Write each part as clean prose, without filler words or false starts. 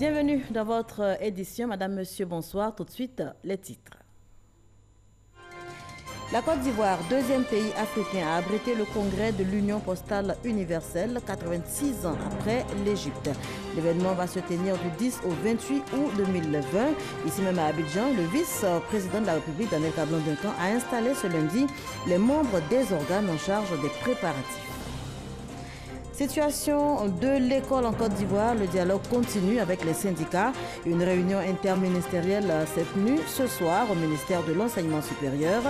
Bienvenue dans votre édition. Madame, Monsieur, bonsoir. Tout de suite, les titres. La Côte d'Ivoire, deuxième pays africain à abriter le congrès de l'Union postale universelle, 86 ans après l'Égypte. L'événement va se tenir du 10 au 28 août 2020. Ici même à Abidjan, le vice-président de la République, Daniel Kablan-Duncan, a installé ce lundi les membres des organes en charge des préparatifs. Situation de l'école en Côte d'Ivoire, le dialogue continue avec les syndicats. Une réunion interministérielle s'est tenue ce soir au ministère de l'Enseignement supérieur.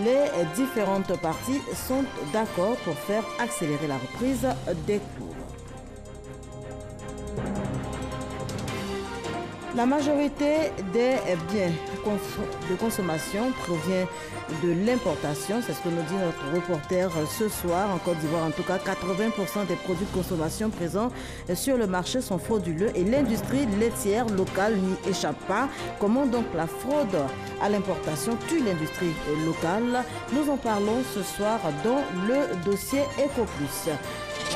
Les différentes parties sont d'accord pour faire accélérer la reprise des cours. La majorité des biens de consommation provient de l'importation. C'est ce que nous dit notre reporter ce soir en Côte d'Ivoire. En tout cas, 80% des produits de consommation présents sur le marché sont frauduleux et l'industrie laitière locale n'y échappe pas. Comment donc la fraude à l'importation tue l'industrie locale? Nous en parlons ce soir dans le dossier EcoPlus.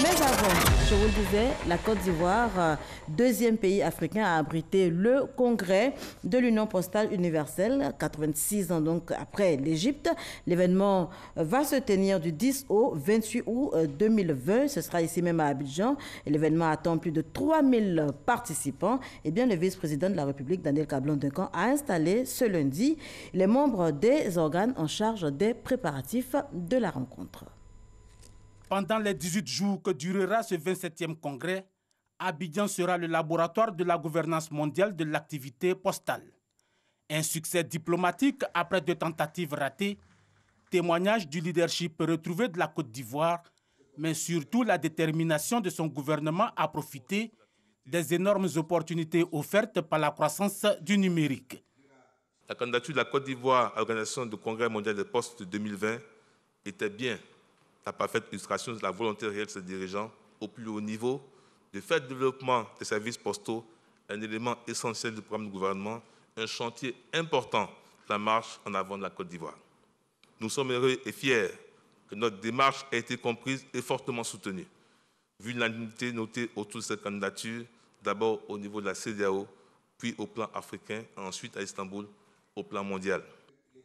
Mais avant, je vous le disais, la Côte d'Ivoire, deuxième pays africain à abriter le congrès de l'Union postale universelle, 86 ans donc après l'Égypte. L'événement va se tenir du 10 au 28 août 2020. Ce sera ici même à Abidjan. L'événement attend plus de 3000 participants. Eh bien, le vice-président de la République, Daniel Kablan-Duncan, a installé ce lundi les membres des organes en charge des préparatifs de la rencontre. Pendant les 18 jours que durera ce 27e congrès, Abidjan sera le laboratoire de la gouvernance mondiale de l'activité postale. Un succès diplomatique après 2 tentatives ratées, témoignage du leadership retrouvé de la Côte d'Ivoire, mais surtout la détermination de son gouvernement à profiter des énormes opportunités offertes par la croissance du numérique. La candidature de la Côte d'Ivoire à l'organisation du Congrès mondial des postes 2020 était bien la parfaite illustration de la volonté réelle de ses dirigeants au plus haut niveau de faire du développement des services postaux un élément essentiel du programme du gouvernement, un chantier important de la marche en avant de la Côte d'Ivoire. Nous sommes heureux et fiers que notre démarche ait été comprise et fortement soutenue, vu l'unanimité notée autour de cette candidature, d'abord au niveau de la CEDEAO, puis au plan africain, ensuite à Istanbul, au plan mondial.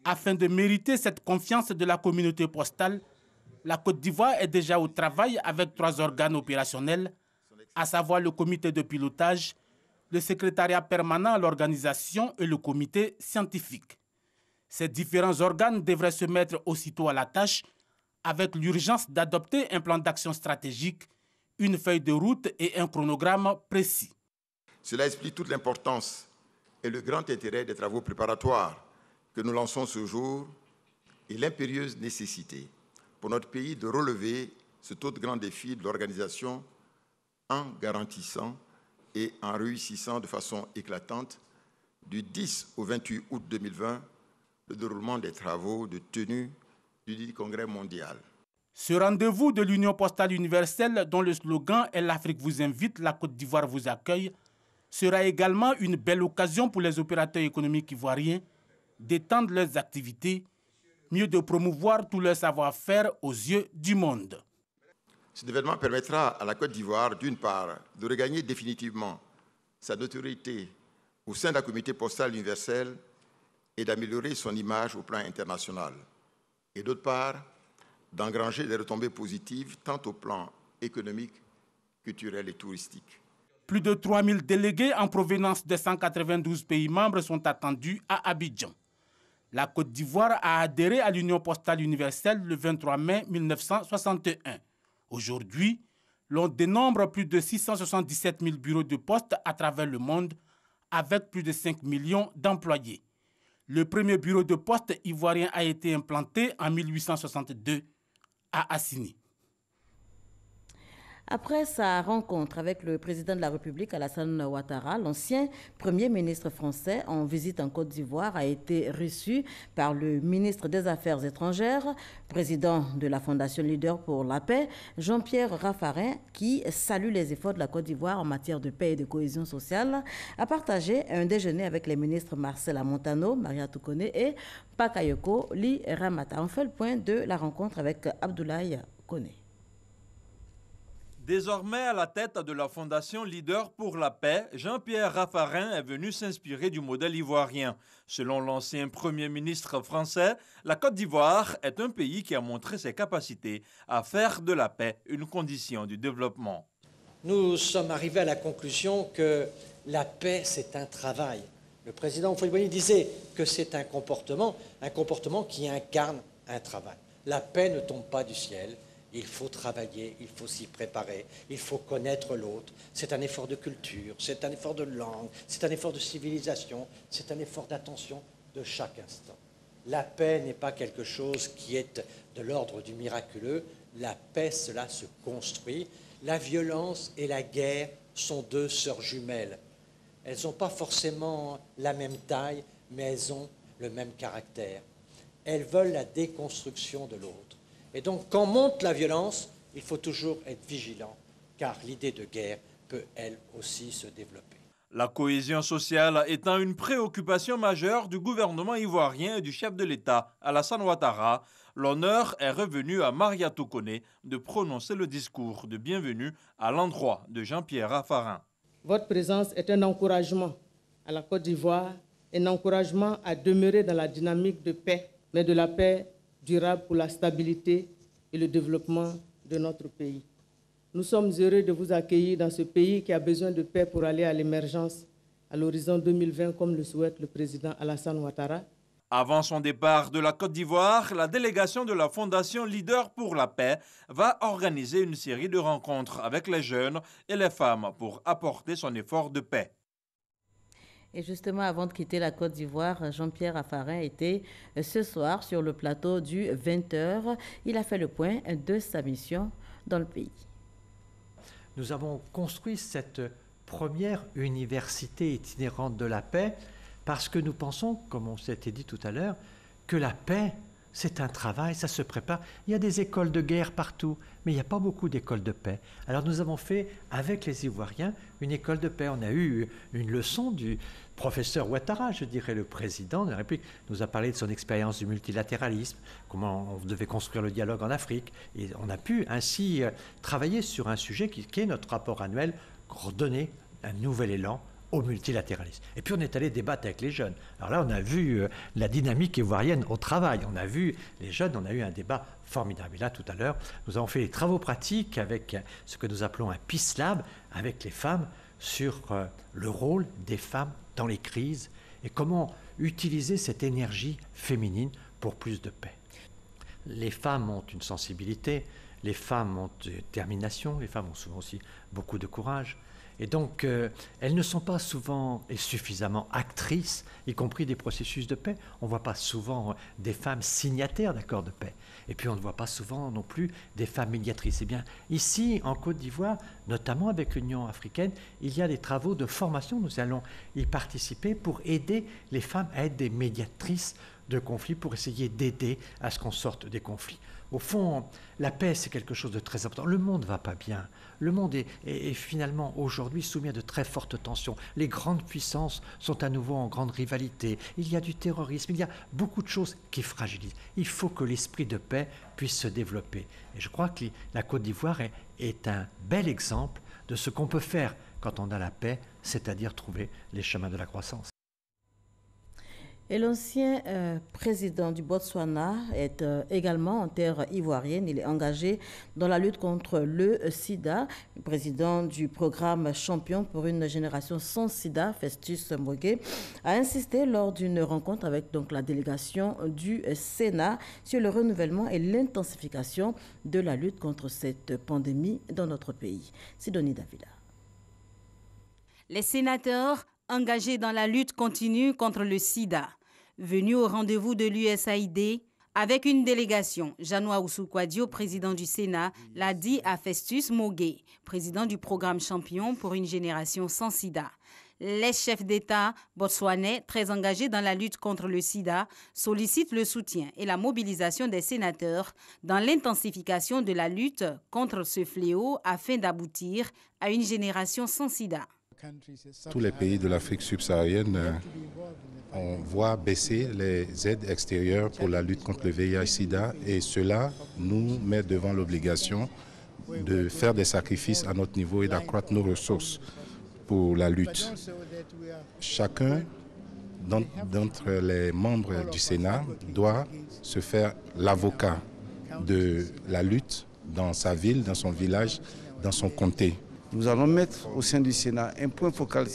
Afin de mériter cette confiance de la communauté postale, la Côte d'Ivoire est déjà au travail avec 3 organes opérationnels, à savoir le comité de pilotage, le secrétariat permanent à l'organisation et le comité scientifique. Ces différents organes devraient se mettre aussitôt à la tâche avec l'urgence d'adopter un plan d'action stratégique, une feuille de route et un chronogramme précis. Cela explique toute l'importance et le grand intérêt des travaux préparatoires que nous lançons ce jour et l'impérieuse nécessité pour notre pays de relever ce autre grand défi de l'organisation en garantissant et en réussissant de façon éclatante du 10 au 28 août 2020 le déroulement des travaux de tenue du dit congrès mondial. Ce rendez-vous de l'Union postale universelle, dont le slogan est « L'Afrique vous invite, la Côte d'Ivoire vous accueille », sera également une belle occasion pour les opérateurs économiques ivoiriens d'étendre leurs activités, mieux de promouvoir tout leur savoir-faire aux yeux du monde. Cet événement permettra à la Côte d'Ivoire, d'une part, de regagner définitivement sa notoriété au sein de la communauté postale universelle et d'améliorer son image au plan international, et d'autre part, d'engranger des retombées positives tant au plan économique, culturel et touristique. Plus de 3000 délégués en provenance de 192 pays membres sont attendus à Abidjan. La Côte d'Ivoire a adhéré à l'Union postale universelle le 23 mai 1961. Aujourd'hui, l'on dénombre plus de 677 000 bureaux de poste à travers le monde, avec plus de 5 millions d'employés. Le premier bureau de poste ivoirien a été implanté en 1862 à Assini. Après sa rencontre avec le président de la République, Alassane Ouattara, l'ancien premier ministre français en visite en Côte d'Ivoire a été reçu par le ministre des Affaires étrangères, président de la Fondation Leader pour la paix, Jean-Pierre Raffarin, qui salue les efforts de la Côte d'Ivoire en matière de paix et de cohésion sociale, a partagé un déjeuner avec les ministres Marcel Amontano, Maria Toukone et Pakayoko Li Ramata. On fait le point de la rencontre avec Abdoulaye Koné. Désormais à la tête de la Fondation Leader pour la paix, Jean-Pierre Raffarin est venu s'inspirer du modèle ivoirien. Selon l'ancien Premier ministre français, la Côte d'Ivoire est un pays qui a montré ses capacités à faire de la paix une condition du développement. Nous sommes arrivés à la conclusion que la paix, c'est un travail. Le président Houphouët-Boigny disait que c'est un comportement qui incarne un travail. La paix ne tombe pas du ciel. Il faut travailler, il faut s'y préparer, il faut connaître l'autre. C'est un effort de culture, c'est un effort de langue, c'est un effort de civilisation, c'est un effort d'attention de chaque instant. La paix n'est pas quelque chose qui est de l'ordre du miraculeux. La paix, cela se construit. La violence et la guerre sont deux sœurs jumelles. Elles n'ont pas forcément la même taille, mais elles ont le même caractère. Elles veulent la déconstruction de l'autre. Et donc, quand monte la violence, il faut toujours être vigilant, car l'idée de guerre peut, elle aussi, se développer. La cohésion sociale étant une préoccupation majeure du gouvernement ivoirien et du chef de l'État, Alassane Ouattara, l'honneur est revenu à Maria Tokone de prononcer le discours de bienvenue à l'endroit de Jean-Pierre Raffarin. Votre présence est un encouragement à la Côte d'Ivoire, un encouragement à demeurer dans la dynamique de paix, mais de la paix durable pour la stabilité et le développement de notre pays. Nous sommes heureux de vous accueillir dans ce pays qui a besoin de paix pour aller à l'émergence à l'horizon 2020, comme le souhaite le président Alassane Ouattara. Avant son départ de la Côte d'Ivoire, la délégation de la Fondation Leader pour la paix va organiser une série de rencontres avec les jeunes et les femmes pour apporter son effort de paix. Et justement, avant de quitter la Côte d'Ivoire, Jean-Pierre Raffarin était ce soir sur le plateau du 20h. Il a fait le point de sa mission dans le pays. Nous avons construit cette première université itinérante de la paix parce que nous pensons, comme on s'était dit tout à l'heure, que la paix, c'est un travail, ça se prépare. Il y a des écoles de guerre partout, mais il n'y a pas beaucoup d'écoles de paix. Alors nous avons fait, avec les Ivoiriens, une école de paix. On a eu une leçon du professeur Ouattara, je dirais, le président de la République, nous a parlé de son expérience du multilatéralisme, comment on devait construire le dialogue en Afrique. Et on a pu ainsi travailler sur un sujet qui est notre rapport annuel, redonner un nouvel élan au multilatéralisme. Et puis on est allé débattre avec les jeunes. Alors là, on a vu la dynamique ivoirienne au travail. On a vu les jeunes, on a eu un débat formidable. Et là, tout à l'heure, nous avons fait des travaux pratiques avec ce que nous appelons un Peace Lab, avec les femmes, sur le rôle des femmes dans les crises et comment utiliser cette énergie féminine pour plus de paix. Les femmes ont une sensibilité, les femmes ont une détermination, les femmes ont souvent aussi beaucoup de courage. Et donc, elles ne sont pas souvent et suffisamment actrices, y compris des processus de paix. On ne voit pas souvent des femmes signataires d'accords de paix. Et puis, on ne voit pas souvent non plus des femmes médiatrices. Eh bien, ici, en Côte d'Ivoire, notamment avec l'Union africaine, il y a des travaux de formation. Nous allons y participer pour aider les femmes à être des médiatrices de conflits, pour essayer d'aider à ce qu'on sorte des conflits. Au fond, la paix, c'est quelque chose de très important. Le monde ne va pas bien. Le monde est finalement aujourd'hui soumis à de très fortes tensions. Les grandes puissances sont à nouveau en grande rivalité. Il y a du terrorisme, il y a beaucoup de choses qui fragilisent. Il faut que l'esprit de paix puisse se développer. Et je crois que la Côte d'Ivoire est un bel exemple de ce qu'on peut faire quand on a la paix, c'est-à-dire trouver les chemins de la croissance. Et l'ancien président du Botswana est également en terre ivoirienne. Il est engagé dans la lutte contre le sida. Le président du programme Champion pour une génération sans sida, Festus Mogué, a insisté lors d'une rencontre avec la délégation du Sénat sur le renouvellement et l'intensification de la lutte contre cette pandémie dans notre pays. Sidonie Davila. Les sénateurs engagés dans la lutte continue contre le sida. Venu au rendez-vous de l'USAID avec une délégation, Janoua Oussou-Kouadio, président du Sénat, l'a dit à Festus Mogué, président du programme Champion pour une génération sans sida. Les chefs d'État botswanais, très engagés dans la lutte contre le sida, sollicitent le soutien et la mobilisation des sénateurs dans l'intensification de la lutte contre ce fléau afin d'aboutir à une génération sans sida. Tous les pays de l'Afrique subsaharienne on voit baisser les aides extérieures pour la lutte contre le VIH-Sida et cela nous met devant l'obligation de faire des sacrifices à notre niveau et d'accroître nos ressources pour la lutte. Chacun d'entre les membres du Sénat doit se faire l'avocat de la lutte dans sa ville, dans son village, dans son comté. Nous allons mettre au sein du Sénat un point focal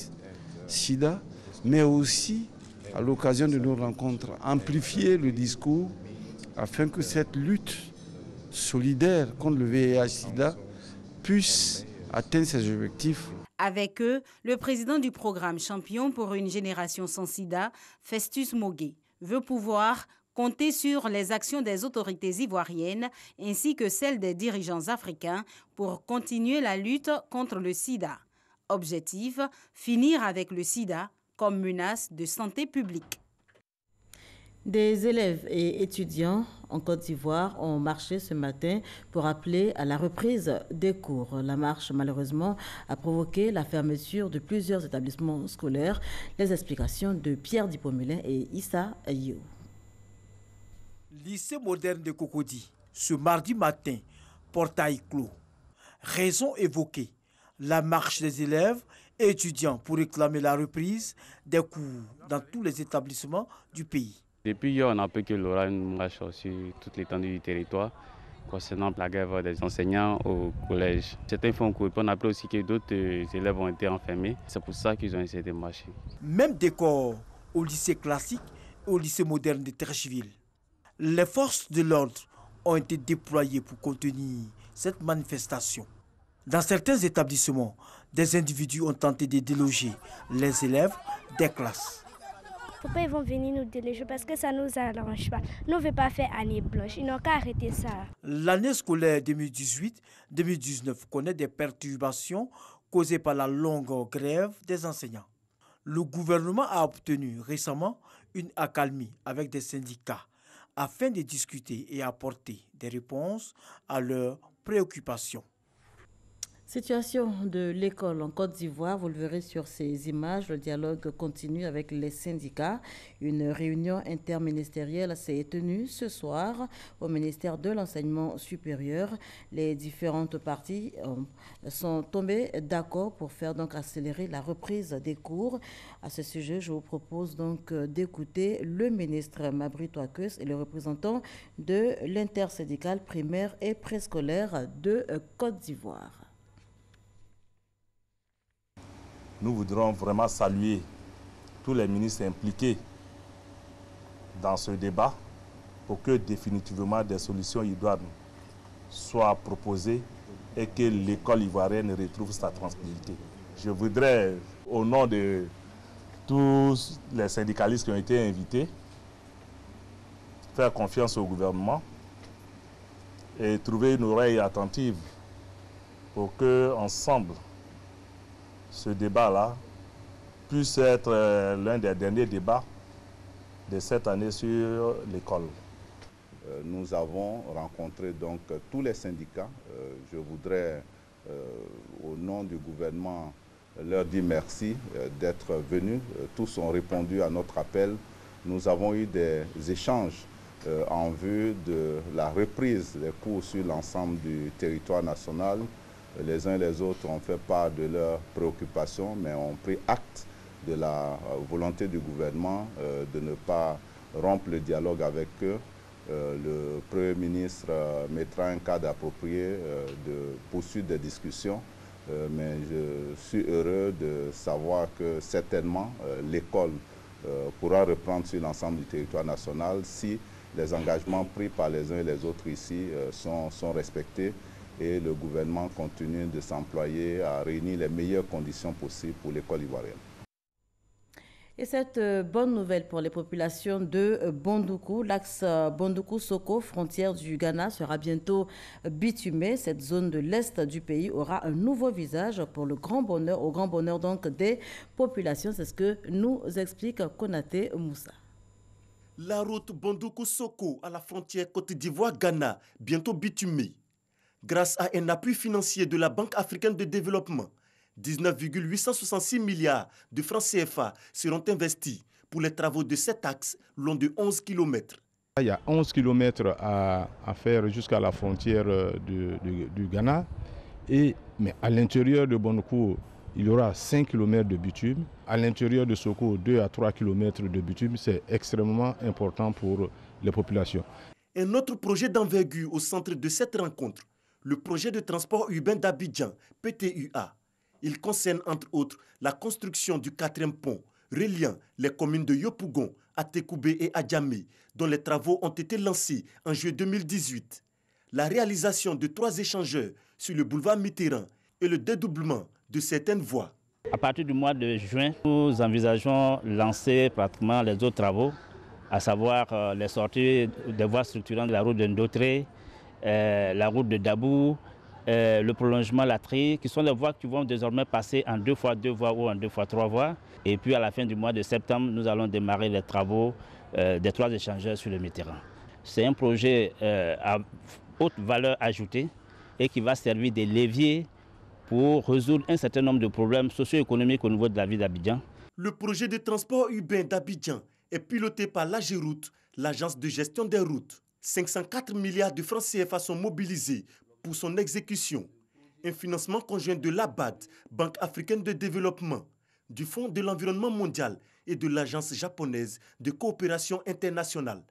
SIDA, mais aussi, à l'occasion de nos rencontres, amplifier le discours afin que cette lutte solidaire contre le VIH-SIDA puisse atteindre ses objectifs. Avec eux, le président du programme Champion pour une génération sans sida, Festus Mogué, veut pouvoir compter sur les actions des autorités ivoiriennes ainsi que celles des dirigeants africains pour continuer la lutte contre le sida. Objectif, finir avec le sida comme menace de santé publique. Des élèves et étudiants en Côte d'Ivoire ont marché ce matin pour appeler à la reprise des cours. La marche, malheureusement, a provoqué la fermeture de plusieurs établissements scolaires. Les explications de Pierre Dipomulin et Issa Ayo. Lycée moderne de Cocody, ce mardi matin, portail clos. Raison évoquée, la marche des élèves et étudiants pour réclamer la reprise des cours dans tous les établissements du pays. Depuis hier, on a appris que l'aura une marche sur toute l'étendue du territoire concernant la grève des enseignants au collège. Certains font cours, on a appris aussi que d'autres élèves ont été enfermés. C'est pour ça qu'ils ont essayé de marcher. Même décor au lycée classique et au lycée moderne de Treichville. Les forces de l'ordre ont été déployées pour contenir cette manifestation. Dans certains établissements, des individus ont tenté de déloger les élèves des classes. Pourquoi ils vont venir nous déloger? Parce que ça ne nous arrange pas. Nous ne voulons pas faire année blanche. Ils n'ont qu'à arrêter ça. L'année scolaire 2018-2019 connaît des perturbations causées par la longue grève des enseignants. Le gouvernement a obtenu récemment une accalmie avec des syndicats afin de discuter et apporter des réponses à leurs préoccupations. Situation de l'école en Côte d'Ivoire, vous le verrez sur ces images, le dialogue continue avec les syndicats. Une réunion interministérielle s'est tenue ce soir au ministère de l'Enseignement supérieur. Les différentes parties sont tombées d'accord pour faire donc accélérer la reprise des cours. À ce sujet, je vous propose donc d'écouter le ministre Mabry Touakeus et le représentant de l'intersyndicale primaire et préscolaire de Côte d'Ivoire. Nous voudrons vraiment saluer tous les ministres impliqués dans ce débat pour que définitivement des solutions idoines soient proposées et que l'école ivoirienne retrouve sa tranquillité. Je voudrais, au nom de tous les syndicalistes qui ont été invités, faire confiance au gouvernement et trouver une oreille attentive pour que, ensemble, ce débat-là puisse être l'un des derniers débats de cette année sur l'école. Nous avons rencontré donc tous les syndicats. Je voudrais, au nom du gouvernement, leur dire merci d'être venus. Tous ont répondu à notre appel. Nous avons eu des échanges en vue de la reprise des cours sur l'ensemble du territoire national. Les uns et les autres ont fait part de leurs préoccupations, mais ont pris acte de la volonté du gouvernement de ne pas rompre le dialogue avec eux. Le Premier ministre mettra un cadre approprié de poursuite des discussions, mais je suis heureux de savoir que certainement l'école pourra reprendre sur l'ensemble du territoire national si les engagements pris par les uns et les autres ici sont respectés. Et le gouvernement continue de s'employer à réunir les meilleures conditions possibles pour l'école ivoirienne. Et cette bonne nouvelle pour les populations de Bondoukou, l'axe Bondoukou-Soko, frontière du Ghana, sera bientôt bitumé. Cette zone de l'est du pays aura un nouveau visage pour le grand bonheur, au grand bonheur donc des populations. C'est ce que nous explique Konaté Moussa. La route Bondoukou-Soko à la frontière Côte d'Ivoire-Ghana, bientôt bitumée. Grâce à un appui financier de la Banque africaine de développement, 19,866 milliards de francs CFA seront investis pour les travaux de cet axe long de 11 km. Il y a 11 km à faire jusqu'à la frontière du Ghana. Mais à l'intérieur de Bondoukou, il y aura 5 km de bitume. À l'intérieur de Soko, 2 à 3 km de bitume. C'est extrêmement important pour les populations. Un autre projet d'envergure au centre de cette rencontre, le projet de transport urbain d'Abidjan, PTUA. Il concerne entre autres la construction du 4e pont reliant les communes de Yopougon, Atekoubé et Adjamé, dont les travaux ont été lancés en juillet 2018. La réalisation de 3 échangeurs sur le boulevard Mitterrand et le dédoublement de certaines voies. À partir du mois de juin, nous envisageons lancer pratiquement les autres travaux, à savoir les sorties des voies structurantes de la route de Ndotré, la route de Dabou, le prolongement Latri, qui sont les voies qui vont désormais passer en 2x2 voies ou en 2x3 voies. Et puis à la fin du mois de septembre, nous allons démarrer les travaux des 3 échangeurs sur le Mitterrand. C'est un projet à haute valeur ajoutée et qui va servir de levier pour résoudre un certain nombre de problèmes socio-économiques au niveau de la ville d'Abidjan. Le projet de transport urbain d'Abidjan est piloté par l'AGEROUTE, l'agence de gestion des routes. 504 milliards de francs CFA sont mobilisés pour son exécution. Un financement conjoint de l'ABAD, Banque africaine de développement, du Fonds de l'environnement mondial et de l'Agence japonaise de coopération internationale.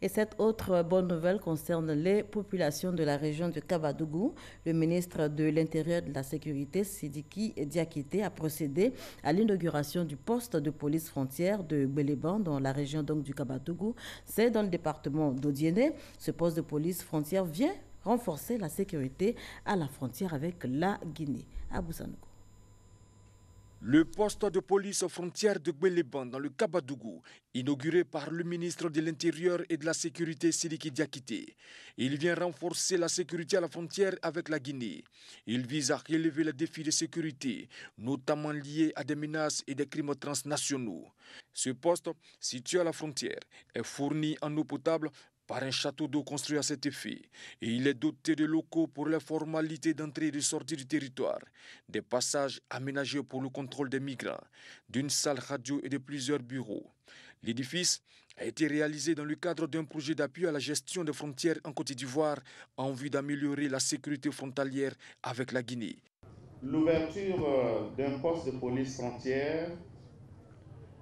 Et cette autre bonne nouvelle concerne les populations de la région de Kabadougou. Le ministre de l'Intérieur et de la Sécurité, Sidiki Diakité, a procédé à l'inauguration du poste de police frontière de Gbeleban dans la région donc du Kabadougou. C'est dans le département d'Odiéné. Ce poste de police frontière vient renforcer la sécurité à la frontière avec la Guinée. Abou Sanogo. Le poste de police frontière de Gbeleban dans le Kabadougou, inauguré par le ministre de l'Intérieur et de la Sécurité Sidiki Diakité. Il vient renforcer la sécurité à la frontière avec la Guinée. Il vise à relever les défis de sécurité, notamment liés à des menaces et des crimes transnationaux. Ce poste, situé à la frontière, est fourni en eau potable par un château d'eau construit à cet effet, et il est doté de locaux pour les formalités d'entrée et de sortie du territoire, des passages aménagés pour le contrôle des migrants, d'une salle radio et de plusieurs bureaux. L'édifice a été réalisé dans le cadre d'un projet d'appui à la gestion des frontières en Côte d'Ivoire en vue d'améliorer la sécurité frontalière avec la Guinée. L'ouverture d'un poste de police frontière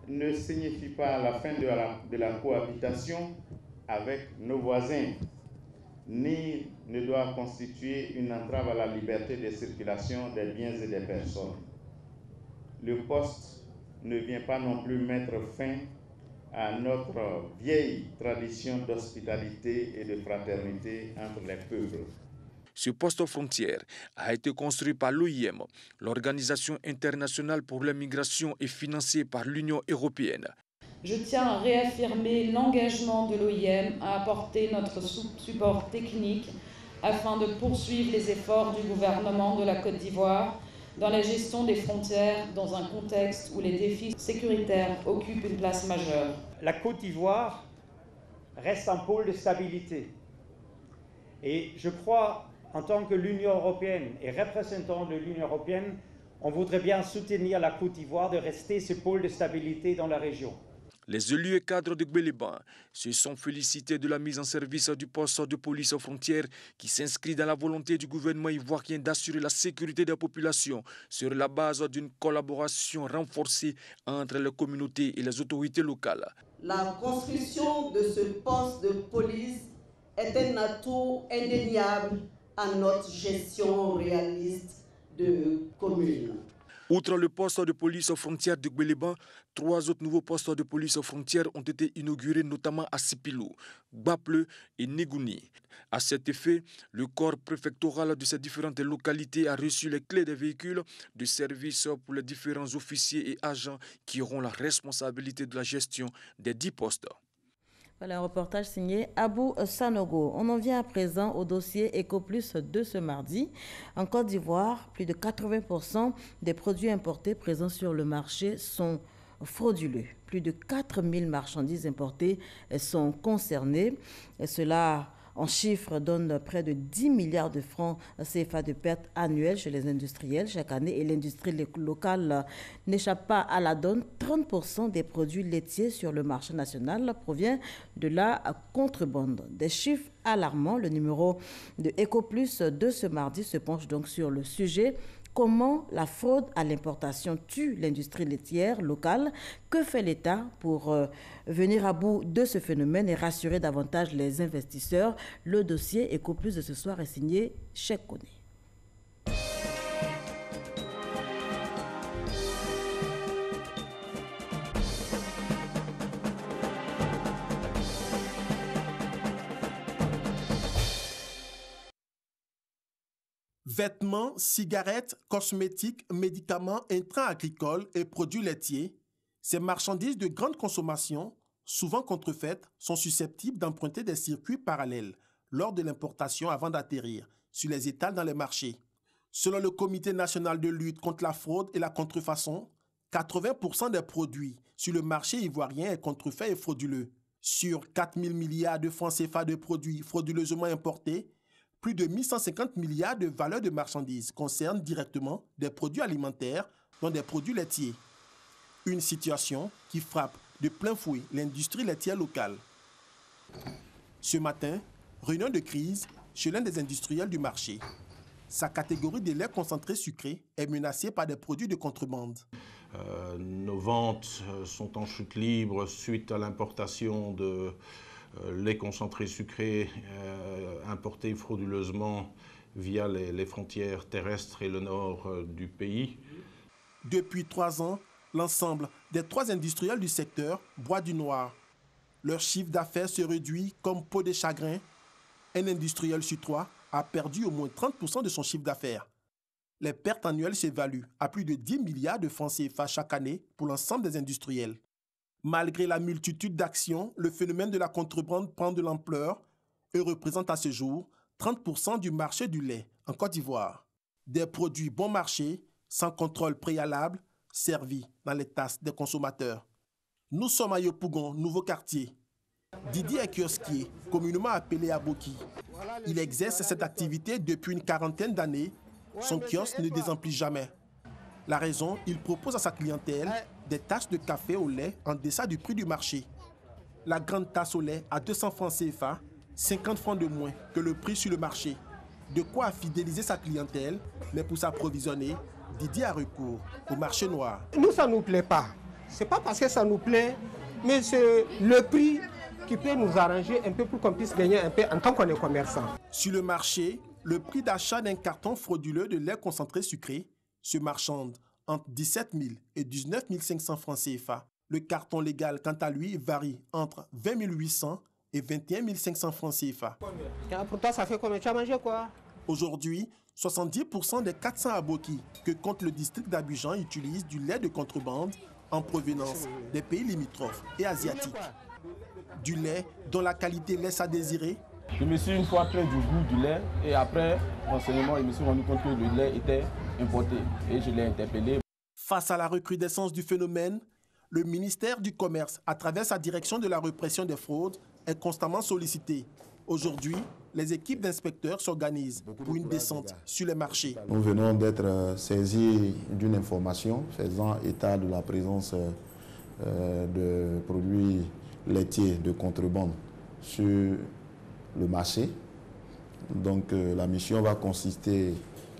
ne signifie pas la fin de la cohabitation avec nos voisins, ni ne doit constituer une entrave à la liberté de circulation des biens et des personnes. Le poste ne vient pas non plus mettre fin à notre vieille tradition d'hospitalité et de fraternité entre les peuples. Ce poste frontière a été construit par l'OIM, l'Organisation internationale pour les migrations, et financé par l'Union européenne. Je tiens à réaffirmer l'engagement de l'OIM à apporter notre support technique afin de poursuivre les efforts du gouvernement de la Côte d'Ivoire dans la gestion des frontières dans un contexte où les défis sécuritaires occupent une place majeure. La Côte d'Ivoire reste un pôle de stabilité. Et je crois, en tant que l'Union européenne et représentant de l'Union européenne, on voudrait bien soutenir la Côte d'Ivoire de rester ce pôle de stabilité dans la région. Les élus et cadres de Gbeleban se sont félicités de la mise en service du poste de police aux frontières qui s'inscrit dans la volonté du gouvernement ivoirien d'assurer la sécurité des populations sur la base d'une collaboration renforcée entre les communautés et les autorités locales. La construction de ce poste de police est un atout indéniable à notre gestion réaliste de communes. Outre le poste de police aux frontières de Gbeleban, 3 autres nouveaux postes de police aux frontières ont été inaugurés, notamment à Sipilou, Gbaple et Négouni. À cet effet, le corps préfectoral de ces différentes localités a reçu les clés des véhicules de service pour les différents officiers et agents qui auront la responsabilité de la gestion des 10 postes. Voilà un reportage signé Abou Sanogo. On en vient à présent au dossier EcoPlus de ce mardi. En Côte d'Ivoire, plus de 80% des produits importés présents sur le marché sont frauduleux. Plus de 4000 marchandises importées sont concernées. Et cela en chiffres donne près de 10 milliards de francs CFA de pertes annuelles chez les industriels chaque année et l'industrie locale n'échappe pas à la donne. 30% des produits laitiers sur le marché national provient de la contrebande. Des chiffres alarmants. Le numéro de Ecoplus de ce mardi se penche donc sur le sujet. Comment la fraude à l'importation tue l'industrie laitière locale? Que fait l'État pour venir à bout de ce phénomène et rassurer davantage les investisseurs? Le dossier Ecoplus de ce soir est signé Cheikh Koné. Vêtements, cigarettes, cosmétiques, médicaments, intrants agricoles et produits laitiers, ces marchandises de grande consommation, souvent contrefaites, sont susceptibles d'emprunter des circuits parallèles lors de l'importation avant d'atterrir sur les étals dans les marchés. Selon le Comité national de lutte contre la fraude et la contrefaçon, 80% des produits sur le marché ivoirien est contrefait et frauduleux. Sur 4 000 milliards de francs CFA de produits frauduleusement importés, plus de 1150 milliards de valeur de marchandises concernent directement des produits alimentaires, dont des produits laitiers. Une situation qui frappe de plein fouet l'industrie laitière locale. Ce matin, réunion de crise chez l'un des industriels du marché. Sa catégorie de lait concentré sucré est menacée par des produits de contrebande. Nos ventes sont en chute libre suite à l'importation de lait concentré sucré importé frauduleusement via les frontières terrestres et le nord du pays. Depuis 3 ans, l'ensemble des 3 industriels du secteur boit du noir. Leur chiffre d'affaires se réduit comme peau de chagrin. Un industriel sur 3 a perdu au moins 30% de son chiffre d'affaires. Les pertes annuelles s'évaluent à plus de 10 milliards de francs CFA chaque année pour l'ensemble des industriels. Malgré la multitude d'actions, le phénomène de la contrebande prend de l'ampleur et représente à ce jour 30% du marché du lait en Côte d'Ivoire. Des produits bon marché, sans contrôle préalable, servis dans les tasses des consommateurs. Nous sommes à Yopougon, nouveau quartier. Didier est kiosquier, communément appelé Aboki. Il exerce cette activité depuis une 40aine d'années. Son kiosque ne désemplit jamais. La raison, il propose à sa clientèle des tasses de café au lait en deçà du prix du marché. La grande tasse au lait à 200 francs CFA, 50 francs de moins que le prix sur le marché. De quoi fidéliser sa clientèle, mais pour s'approvisionner, Didier a recours au marché noir. Nous, ça ne nous plaît pas. Ce n'est pas parce que ça nous plaît, mais c'est le prix qui peut nous arranger un peu pour qu'on puisse gagner un peu en tant qu'on est commerçant. Sur le marché, le prix d'achat d'un carton frauduleux de lait concentré sucré se marchande entre 17 000 et 19 500 francs CFA. Le carton légal, quant à lui, varie entre 20 800 et 21 500 francs CFA. Pour toi, ça fait combien? Tu as mangé quoi? Aujourd'hui, 70% des 400 aboki que compte le district d'Abidjan utilisent du lait de contrebande en provenance des pays limitrophes et asiatiques. Du lait dont la qualité laisse à désirer. Je me suis une fois pris du goût du lait et après renseignement, je me suis rendu compte que le lait était importé et je l'ai interpellé. Face à la recrudescence du phénomène, le ministère du Commerce, à travers sa direction de la répression des fraudes, est constamment sollicité. Aujourd'hui, les équipes d'inspecteurs s'organisent pour une descente sur les marchés. Nous venons d'être saisis d'une information faisant état de la présence de produits laitiers de contrebande sur le marché. Donc la mission va consister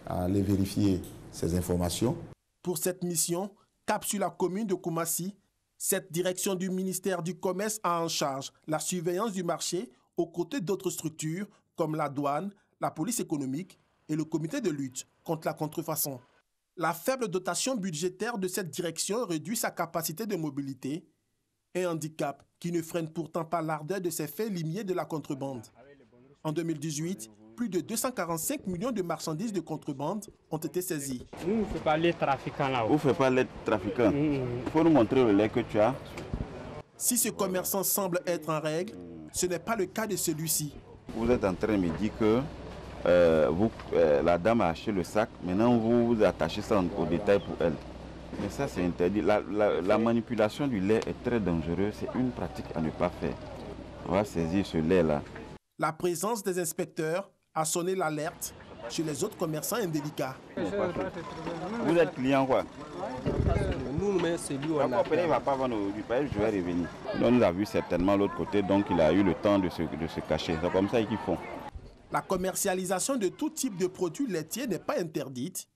à aller vérifier ces informations. Pour cette mission, cap sur la commune de Koumassi, cette direction du ministère du Commerce a en charge la surveillance du marché aux côtés d'autres structures comme la douane, la police économique et le comité de lutte contre la contrefaçon. La faible dotation budgétaire de cette direction réduit sa capacité de mobilité, un handicap qui ne freine pourtant pas l'ardeur de ces faits limiers de la contrebande. En 2018, plus de 245 millions de marchandises de contrebande ont été saisies. Nous ne faisons pas les trafiquants là-haut. Vous ne faites pas les trafiquants. Il faut nous montrer le lait que tu as. Si ce commerçant semble être en règle, ce n'est pas le cas de celui-ci. Vous êtes en train de me dire que la dame a acheté le sac, maintenant vous attachez ça au détail pour elle. Mais ça c'est interdit. La manipulation du lait est très dangereuse, c'est une pratique à ne pas faire. On va saisir ce lait-là. La présence des inspecteurs a sonné l'alerte chez les autres commerçants indélicats. Vous êtes client quoi? Nous, mais c'est lui, on a... Il ne va pas vendre aujourd'hui, je vais revenir. On nous a vu certainement l'autre côté, donc il a eu le temps de se cacher. C'est comme ça qu'ils font. La commercialisation de tout type de produits laitiers n'est pas interdite,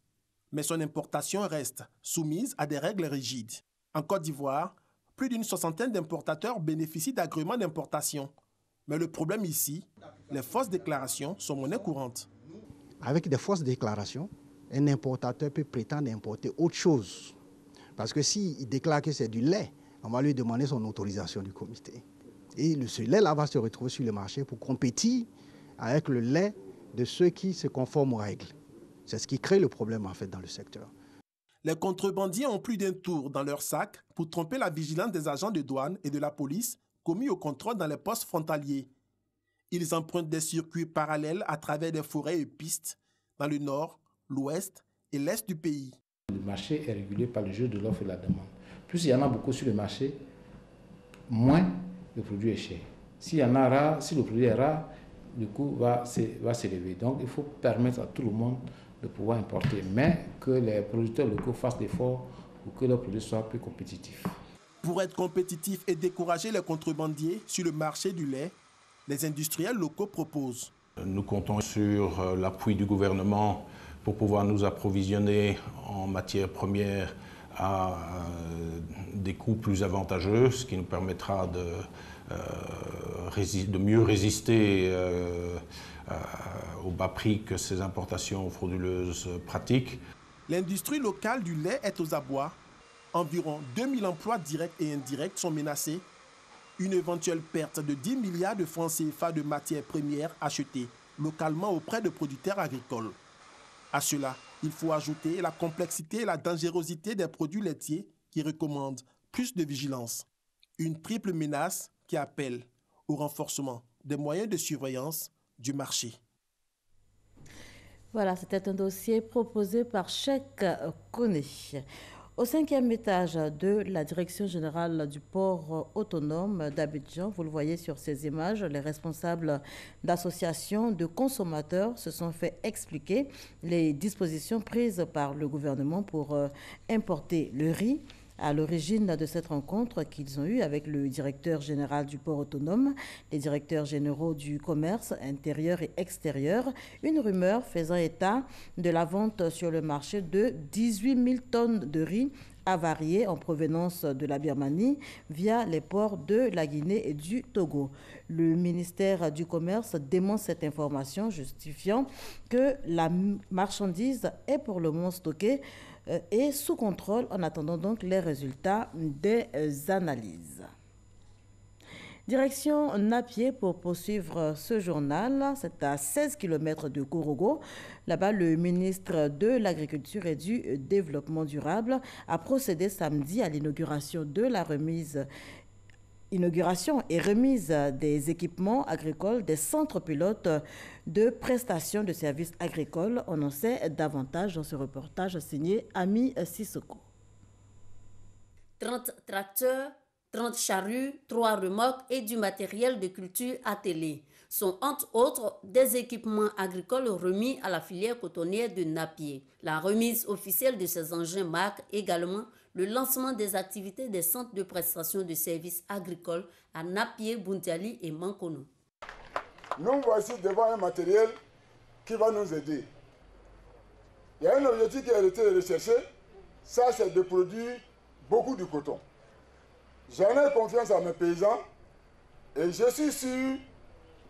mais son importation reste soumise à des règles rigides. En Côte d'Ivoire, plus d'une soixantaine d'importateurs bénéficient d'agréments d'importation. Mais le problème ici, les fausses déclarations sont monnaie courante. Avec des fausses déclarations, un importateur peut prétendre importer autre chose. Parce que s'il déclare que c'est du lait, on va lui demander son autorisation du comité. Et ce lait-là va se retrouver sur le marché pour compétir avec le lait de ceux qui se conforment aux règles. C'est ce qui crée le problème en fait dans le secteur. Les contrebandiers ont plus d'un tour dans leur sac pour tromper la vigilance des agents de douane et de la police commis au contrôle dans les postes frontaliers. Ils empruntent des circuits parallèles à travers des forêts et pistes dans le nord, l'ouest et l'est du pays. Le marché est régulé par le jeu de l'offre et de la demande. Plus il y en a beaucoup sur le marché, moins le produit est cher. S'il y en a rare, si le produit est rare, le coût va s'élever. Donc il faut permettre à tout le monde de pouvoir importer, mais que les producteurs locaux fassent l'effort pour que leurs produits soient plus compétitifs. Pour être compétitifs et décourager les contrebandiers sur le marché du lait, les industriels locaux proposent. Nous comptons sur l'appui du gouvernement pour pouvoir nous approvisionner en matières premières à des coûts plus avantageux, ce qui nous permettra de mieux résister au bas prix que ces importations frauduleuses pratiquent. L'industrie locale du lait est aux abois. Environ 2000 emplois directs et indirects sont menacés. Une éventuelle perte de 10 milliards de francs CFA de matières premières achetées localement auprès de producteurs agricoles. À cela, il faut ajouter la complexité et la dangerosité des produits laitiers qui recommandent plus de vigilance. Une triple menace qui appelle au renforcement des moyens de surveillance du marché. Voilà, c'était un dossier proposé par Cheikh Koné. Au 5e étage de la direction générale du port autonome d'Abidjan, vous le voyez sur ces images, les responsables d'associations de consommateurs se sont fait expliquer les dispositions prises par le gouvernement pour importer le riz. À l'origine de cette rencontre qu'ils ont eue avec le directeur général du port autonome, les directeurs généraux du commerce intérieur et extérieur, une rumeur faisant état de la vente sur le marché de 18 000 tonnes de riz avarié en provenance de la Birmanie via les ports de la Guinée et du Togo. Le ministère du Commerce dément cette information, justifiant que la marchandise est pour le moment stockée et sous contrôle en attendant donc les résultats des analyses. Direction Napié pour poursuivre ce journal. C'est à 16 km de Korogo. Là-bas, le ministre de l'Agriculture et du Développement durable a procédé samedi à l'inauguration de la remise des équipements agricoles des centres pilotes de prestations de services agricoles. On en sait davantage dans ce reportage signé Ami Sissoko. 30 tracteurs, 30 charrues, 3 remorques et du matériel de culture attelé sont entre autres des équipements agricoles remis à la filière cotonnière de Napié. La remise officielle de ces engins marque également le lancement des activités des centres de prestation de services agricoles à Napié, Bountiali et Mankono. Nous voici devant un matériel qui va nous aider. Il y a un objectif qui a été recherché, ça c'est de produire beaucoup de coton. J'en ai confiance à mes paysans et je suis sûr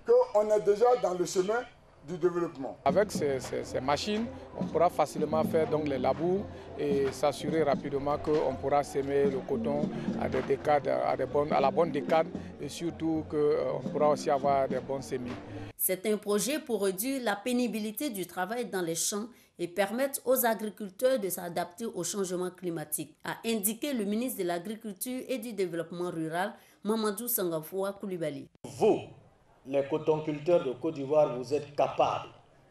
qu'on est déjà dans le chemin du développement. Avec ces machines, on pourra facilement faire donc les labours et s'assurer rapidement qu'on pourra s'aimer le coton à des décades, à la bonne décade et surtout qu'on pourra aussi avoir des bons semis. C'est un projet pour réduire la pénibilité du travail dans les champs et permettre aux agriculteurs de s'adapter au changement climatique, a indiqué le ministre de l'Agriculture et du Développement rural, Mamadou Sangafoua Koulibaly. Vous, les cotonculteurs de Côte d'Ivoire, vous êtes capables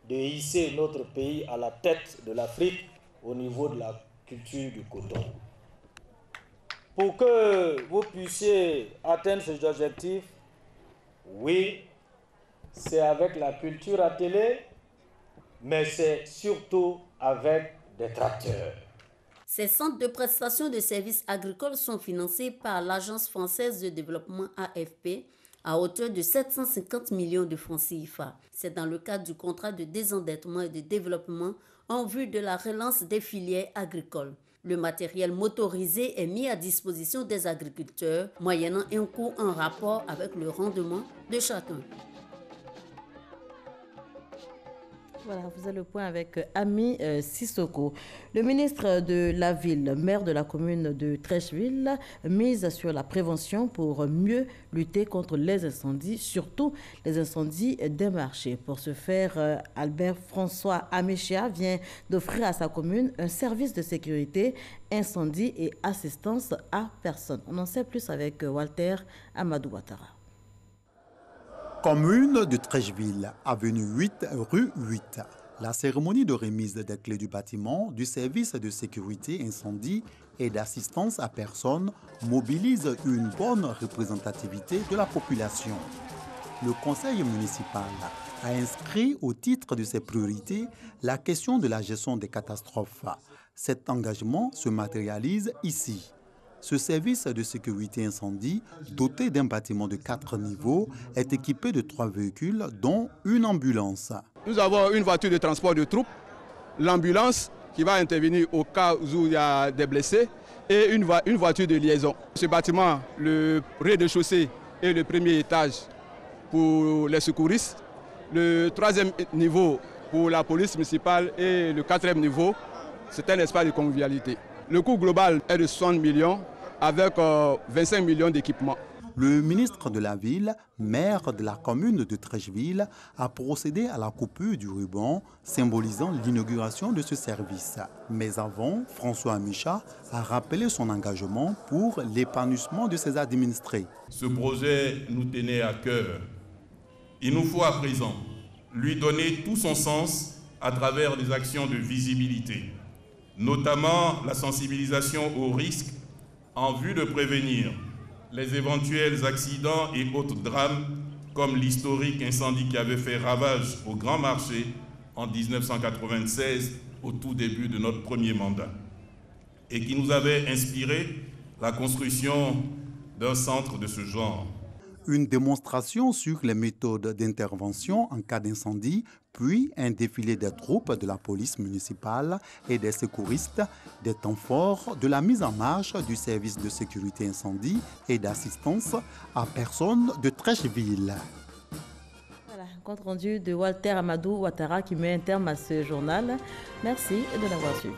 de hisser notre pays à la tête de l'Afrique au niveau de la culture du coton. Pour que vous puissiez atteindre ces objectifs, oui, c'est avec la culture à télé, mais c'est surtout avec des tracteurs. Ces centres de prestation de services agricoles sont financés par l'Agence française de développement AFP à hauteur de 750 millions de francs CFA. C'est dans le cadre du contrat de désendettement et de développement en vue de la relance des filières agricoles. Le matériel motorisé est mis à disposition des agriculteurs, moyennant un coût en rapport avec le rendement de chacun. Voilà, vous avez le point avec Ami Sissoko. Le ministre de la Ville, maire de la commune de Treichville, mise sur la prévention pour mieux lutter contre les incendies, surtout les incendies des marchés. Pour ce faire, Albert François Améchia vient d'offrir à sa commune un service de sécurité, incendie et assistance à personne. On en sait plus avec Walter Amadou Ouattara. Commune de Treichville, avenue 8, rue 8. La cérémonie de remise des clés du bâtiment du service de sécurité incendie et d'assistance à personnes mobilise une bonne représentativité de la population. Le conseil municipal a inscrit au titre de ses priorités la question de la gestion des catastrophes. Cet engagement se matérialise ici. Ce service de sécurité incendie, doté d'un bâtiment de 4 niveaux, est équipé de 3 véhicules, dont une ambulance. Nous avons une voiture de transport de troupes, l'ambulance qui va intervenir au cas où il y a des blessés, et une voiture de liaison. Ce bâtiment, le rez-de-chaussée et le premier étage pour les secouristes, le 3e niveau pour la police municipale et le 4e niveau, c'est un espace de convivialité. Le coût global est de 60 millions avec 25 millions d'équipements. Le ministre de la Ville, maire de la commune de Treichville, a procédé à la coupure du ruban symbolisant l'inauguration de ce service. Mais avant, François Améchia a rappelé son engagement pour l'épanouissement de ses administrés. Ce projet nous tenait à cœur. Il nous faut à présent lui donner tout son sens à travers des actions de visibilité, notamment la sensibilisation aux risques en vue de prévenir les éventuels accidents et autres drames comme l'historique incendie qui avait fait ravage au Grand Marché en 1996 au tout début de notre premier mandat et qui nous avait inspiré la construction d'un centre de ce genre. Une démonstration sur les méthodes d'intervention en cas d'incendie, puis un défilé des troupes de la police municipale et des secouristes, des temps forts de la mise en marche du service de sécurité incendie et d'assistance à personnes de Treichville. Voilà, compte rendu de Walter Amadou Ouattara qui met un terme à ce journal. Merci de l'avoir suivi.